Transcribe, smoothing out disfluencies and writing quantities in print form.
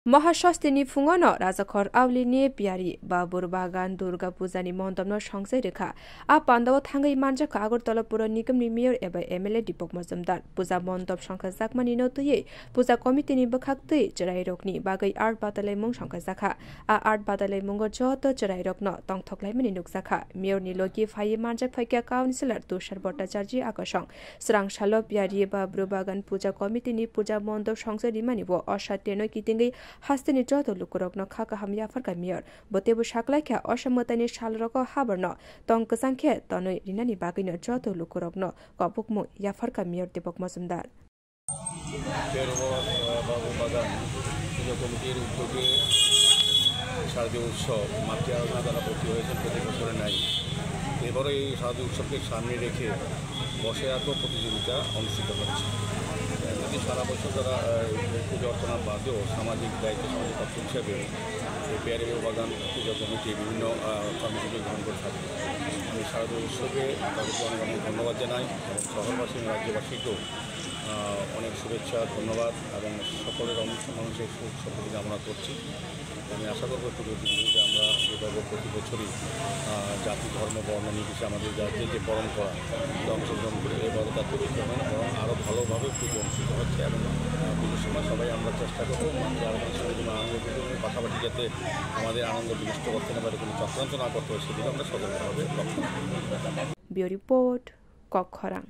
महाषष्ठीनि फुङावनो राजाखर आवलिनि पियारि बा बुरबागान दुर्गा पूजानि मन्डपनो संसै रेखा आ पान्डव थांगै मानजाखा आगरतला पुर निगमनि मेयर एबा एमएलए दीपक मजुमदार पूजा मन्डप संखा जाकमानि नतुयै पूजा कमिटिनि बखाक्तै चराइ रोकनि बागै आर्ट बादालै मुं संखा जाखा आ आर्ट बादालै मुंगो जत चराइ रोकनो तंथकलाइ मनि नुकजाखा मेयरनि लोगि फाइ मानजाक फाइका काउन्सिलर तुषार भट्टाचार्य आकर्षण स्रां सालो पियारि बा बुरबागान पूजा कमिटिनि पूजा मन्डप संसै रिमानि व असात्यनो कितिंगै हास्तिनि जतो लुकुरकनो खाका हामिया फरका मेयर बतेबु शाकलाख्या असमतनि शालरको हाबर्न तंक संख्या तनै रिनानि बागैनो जतो लुकुरकनो कपुकमु या फरका मेयर दीपक मजुमदार শারদীয় উৎসব মাতৃ আরাধনা দ্বারা ভর্তি হয়েছেন প্রতি বছরে নাই এবারে এই শারদীয় উৎসবকে সামনে রেখে বসে আঁকো প্রতিযোগিতা অনুষ্ঠিত হচ্ছে যদি সারা বছর যারা পুজো অর্চনা বাদেও সামাজিক দায়িত্ব সামাজিক পক্ষ হিসেবে এই পেয়ারি বাগান পুজো কমিটি বিভিন্ন কর্মসূচি গ্রহণ করে থাকে আমি শারদীয় উৎসবে তাদেরকে অনেক অনেক ধন্যবাদ জানাই এবং শহরবাসী এবং রাজ্যবাসীকেও অনেক শুভেচ্ছা ধন্যবাদ এবং সকলের মানুষের সুখ সমৃদ্ধি কামনা করছি আমি আশা করব পুজোতে আমরা এভাবে প্রতি বছরই জাতি ধর্ম বর্ণ নির্বিশেষে আমাদের রাজ্যের যে পরম্পরা অংশগ্রহণ করে এবারও তার ব্যতিক্রমে এবং আরও ভালোভাবে পুজো অনুষ্ঠিত হচ্ছে এবং পুজোর সময় সবাই আমরা চেষ্টা করবো আমাদের সঙ্গে যেন আনন্দ পুজোর পাশাপাশি যাতে আমাদের আনন্দ বিনষ্ট করতে না পারে কোনো চক্রান্ত না করতে হয় সেদিকে আমরা সতর্কভাবে লক্ষ্য রাখবো। Bureau report কক্ষরাং।